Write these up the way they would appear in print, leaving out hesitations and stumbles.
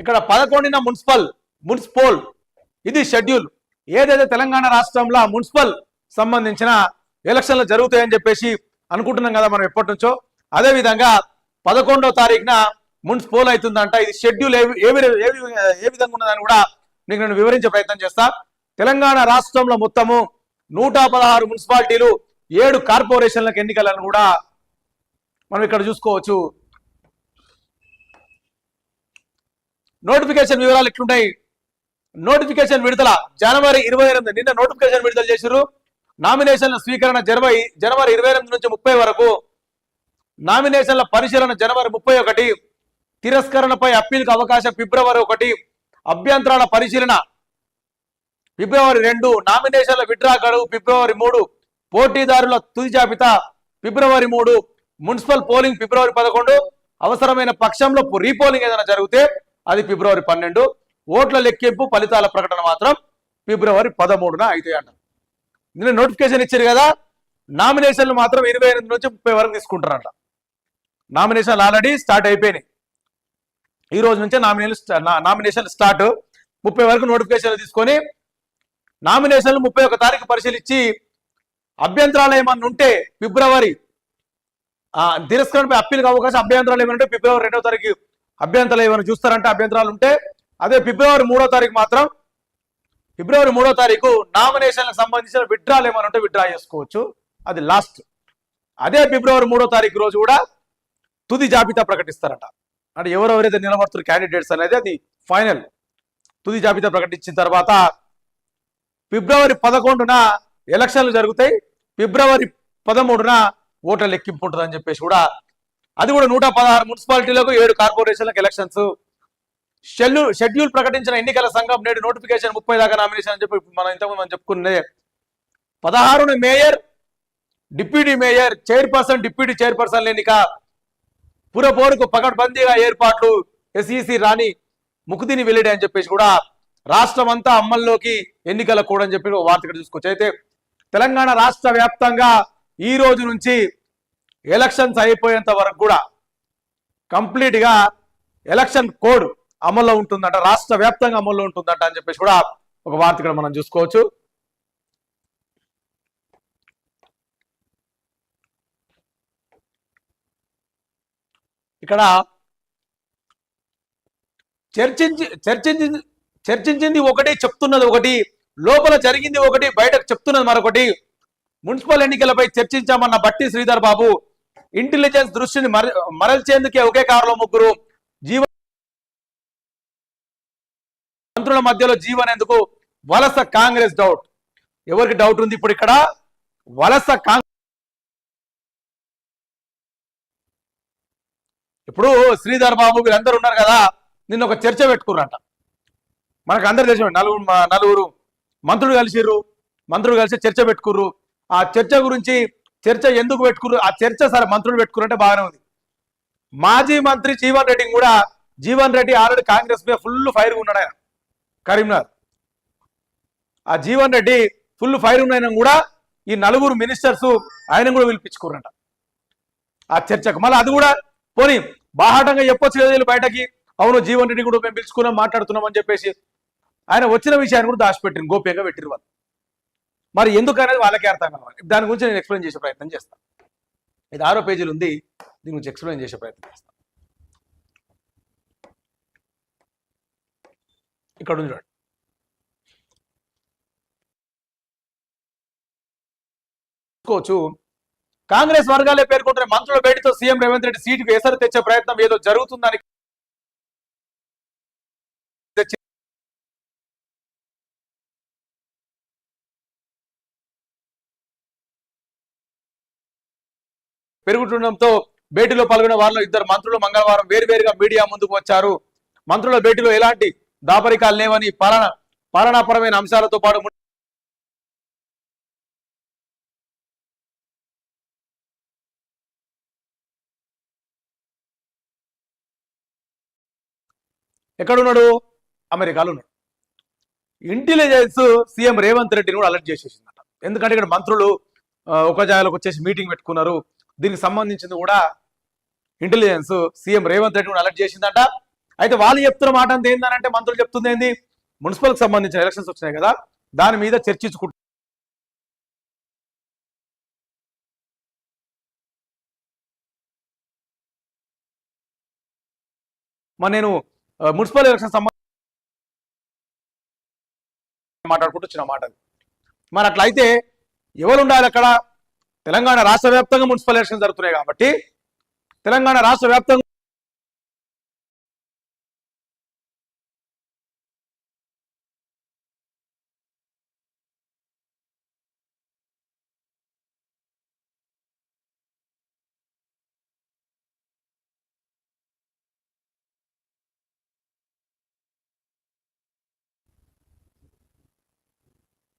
ఇక్కడ 11న మున్సిపల్ ఇది షెడ్యూల్. ఏదైతే తెలంగాణ రాష్ట్రంలో మున్సిపల్ సంబంధించిన ఎలక్షన్లు జరుగుతాయని చెప్పేసి అనుకుంటున్నాం కదా మనం ఎప్పటి నుంచో. అదేవిధంగా 11వ తారీఖున మున్సిపల్ అవుతుందంట. ఇది షెడ్యూల్ ఏ విధంగా ఉన్నదని కూడా మీకు నేను వివరించే ప్రయత్నం చేస్తా. తెలంగాణ రాష్ట్రంలో మొత్తము 116 మున్సిపాలిటీలు, 7 కార్పొరేషన్లకు ఎన్నికలను కూడా మనం ఇక్కడ చూసుకోవచ్చు. నోటిఫికేషన్ వివరాలు ఎట్లుంటాయి? నోటిఫికేషన్ విడుదల జనవరి 28, నిన్న నోటిఫికేషన్ విడుదల చేశారు. నామినేషన్ల స్వీకరణ జనవరి 28 నుంచి 30 వరకు, నామినేషన్ల పరిశీలన జనవరి 31, తిరస్కరణపై అప్పీల్కి అవకాశం ఫిబ్రవరి 1, అభ్యంతరాల పరిశీలన ఫిబ్రవరి 2, నామినేషన్ల విత్డ్రా గడువు ఫిబ్రవరి 3, పోటీదారుల తుది జాబితా ఫిబ్రవరి 3, మున్సిపల్ పోలింగ్ ఫిబ్రవరి 11, అవసరమైన పక్షంలో రీపోలింగ్ ఏదైనా జరిగితే అది ఫిబ్రవరి 12, ఓట్ల లెక్కింపు ఫలితాల ప్రకటన మాత్రం ఫిబ్రవరి 13న అవుతాయి అంట. నిన్న నోటిఫికేషన్ ఇచ్చారు కదా, నామినేషన్లు మాత్రం 28 నుంచి 30 వరకు తీసుకుంటారంట. నామినేషన్లు ఆల్రెడీ స్టార్ట్ అయిపోయినాయి. ఈ రోజు నుంచే నామినేషన్ స్టార్ట్. 30 వరకు నోటిఫికేషన్లు తీసుకొని నామినేషన్లు 31 తారీఖు పరిశీలించి అభ్యంతరాలు ఏమన్నా ఉంటే ఫిబ్రవరి, తిరస్కరణపై అప్పీల్కి అవకాశం, అభ్యంతరాలు ఏమైనా ఉంటే ఫిబ్రవరి 2వ తారీఖు అభ్యంతరాలు ఏమైనా చూస్తారంటే అభ్యంతరాలు ఉంటే. అదే ఫిబ్రవరి 3వ తారీఖు మాత్రం నామినేషన్లకు సంబంధించిన విత్డ్రాలు ఏమైనా ఉంటే విత్డ్రా చేసుకోవచ్చు, అది లాస్ట్. అదే ఫిబ్రవరి 3వ తారీఖు రోజు కూడా తుది జాబితా ప్రకటిస్తారట. అంటే ఎవరెవరైతే నిలబడుతున్న క్యాండిడేట్స్ అనేది అది ఫైనల్. తుది జాబితా ప్రకటించిన తర్వాత ఫిబ్రవరి 11న ఎలక్షన్లు జరుగుతాయి, ఫిబ్రవరి 13న ఓట్ల లెక్కింపు ఉంటుందని చెప్పేసి కూడా, అది కూడా 116 మున్సిపాలిటీలకు 7 కార్పొరేషన్లకు ఎలక్షన్స్. షెడ్యూల్ ప్రకటించిన ఎన్నికల సంఘం నేడు నోటిఫికేషన్ 30 దాకా నామినేషన్ అని చెప్పి మనం ఇంతకుముందు మనం చెప్పుకున్నదే. 16న mayor, deputy mayor, chairperson, deputy chairperson ఎన్నిక, పురపోరుకు పకడ్బందీగా ఏర్పాట్లు, ఎస్ఈసి రాణి ముకుదిని వెల్లడి అని చెప్పేసి కూడా రాష్ట్రం అంతా అమల్లోకి ఎన్నికల కూడా అని చెప్పి వార్త ఇక్కడ చూసుకోవచ్చు. అయితే తెలంగాణ రాష్ట్ర వ్యాప్తంగా ఈ రోజు నుంచి ఎలక్షన్స్ అయిపోయేంత వరకు కూడా కంప్లీట్ గా ఎలక్షన్ కోడ్ అమల్లో ఉంటుందంట, రాష్ట్ర వ్యాప్తంగా అమల్లో ఉంటుందంట అని చెప్పేసి కూడా ఒక వార్త ఇక్కడ మనం చూసుకోవచ్చు. ఇక్కడ చర్చించింది ఒకటి, చెప్తున్నది ఒకటి, లోపల జరిగింది ఒకటి, బయటకు చెప్తున్నది మరొకటి. మున్సిపల్ ఎన్నికలపై చర్చించామన్న బట్టి శ్రీధర్ బాబు, ఇంటెలిజెన్స్ దృష్టిని మరల్చేందుకే ఒకే కారులో ముగ్గురు, మంత్రుల మధ్యలో జీవన్ ఎందుకు, వలస కాంగ్రెస్ డౌట్. ఎవరికి డౌట్ ఉంది ఇప్పుడు ఇక్కడ? వలస కాంగ్రెస్. ఇప్పుడు శ్రీధర్ బాబు వీళ్ళందరూ ఉన్నారు కదా, నిన్న ఒక చర్చ పెట్టుకున్నారట. మనకు అందరు తెలిసి నలుగురు మంత్రులు కలిసి చర్చ పెట్టుకుర్రు. ఆ చర్చ గురించి, చర్చ ఎందుకు పెట్టుకుర్రు, ఆ చర్చ సరే మంత్రులు పెట్టుకున్నట్టే బాగానే ఉంది. మాజీ మంత్రి జీవన్ రెడ్డి ఆల్రెడీ కాంగ్రెస్ మీద ఫుల్ ఫైర్ ఉన్నాడు. ఆయన కరీంనగర్ ఆ జీవన్ రెడ్డి ఫుల్ ఫైర్ ఉన్నాయన కూడా ఈ నలుగురు మినిస్టర్స్ ఆయన కూడా పిలిపించుకున్నారట ఆ చర్చకు. మళ్ళీ అది కూడా పోనీ బాహాటంగా చెప్పొచ్చు కదా బయటకి, అవును జీవన్ రెడ్డి కూడా మేము పిలుచుకున్నాం, మాట్లాడుతున్నాం అని చెప్పేసి ఆయన వచ్చిన విషయాన్ని కూడా దాచిపెట్టిరు, గోప్యంగా పెట్టిరు వాళ్ళు. మరి ఎందుకు అనేది వాళ్ళకే అర్థం కావాలి. దాని గురించి నేను ఎక్స్ప్లెయిన్ చేసే ప్రయత్నం చేస్తాను. ఇది 6వ పేజీలు ఉంది, దీని గురించి ఎక్స్ప్లెయిన్ చేసే ప్రయత్నం చేస్తాను. ఇక్కడ ఉంది చూడండి. కాంగ్రెస్ వర్గాలే పేర్కొంటున్న మంత్రుల భేటీతో సీఎం రేవంత్ రెడ్డి సీటుకు ఎసరు తెచ్చే ప్రయత్నం ఏదో జరుగుతుందని పెరుగుతుండటంతో భేటీలో పాల్గొన్న వారిలో 2 మంత్రులు మంగళవారం వేరువేరుగా మీడియా ముందుకు వచ్చారు. మంత్రుల భేటీలో ఎలాంటి దాపరికాలు లేవని, పాలనాపరమైన అంశాలతో పాటు ఎక్కడున్నాడు? అమెరికాలో ఉన్నాడు. ఇంటెలిజెన్స్ సీఎం రేవంత్ రెడ్డిని కూడా అలర్ట్ చేసేసిందట. ఎందుకంటే ఇక్కడ మంత్రులు ఒక జాగాలోకి వచ్చేసి మీటింగ్ పెట్టుకున్నారు. దీనికి సంబంధించింది కూడా ఇంటెలిజెన్స్ సీఎం రేవంత్ రెడ్డి కూడా అలర్ట్ చేసిందట. అయితే వాళ్ళు చెప్తున్న మాట అంతా ఏంటంటే మంత్రులు చెప్తుంది ఏంది, మున్సిపల్కి సంబంధించిన ఎలక్షన్స్ వచ్చినాయి కదా, దాని మీద చర్చించుకుంటారు. మరి నేను మున్సిపల్ ఎలక్షన్ సంబంధించి మాట్లాడుకుంటూ వచ్చిన మాట. మరి అట్లయితే ఎవరు ఉండాలి అక్కడ? తెలంగాణ రాష్ట్ర వ్యాప్తంగా మున్సిపల్ ఎలక్షన్ జరుగుతున్నాయి కాబట్టి తెలంగాణ రాష్ట్ర వ్యాప్తంగా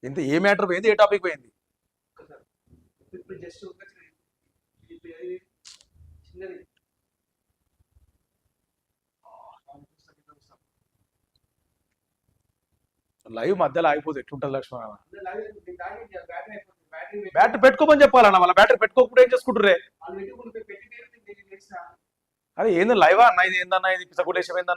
ఇంత ఏ మ్యాటర్ పోయింది, ఏ టాపిక్ పోయింది? లైవ్ మధ్యలో ఆగిపోతే ఎట్లుంటుంది లక్ష్మణ? బ్యాటరీ పెట్టుకోమని చెప్పాలన్న, వాళ్ళ బ్యాటరీ పెట్టుకోకుండా ఏం చేసుకుంటారే? అరే ఏంది లైవా అన్న, ఇది ఏందన్నా, ఇది పిసగులేశం ఏందన్నా?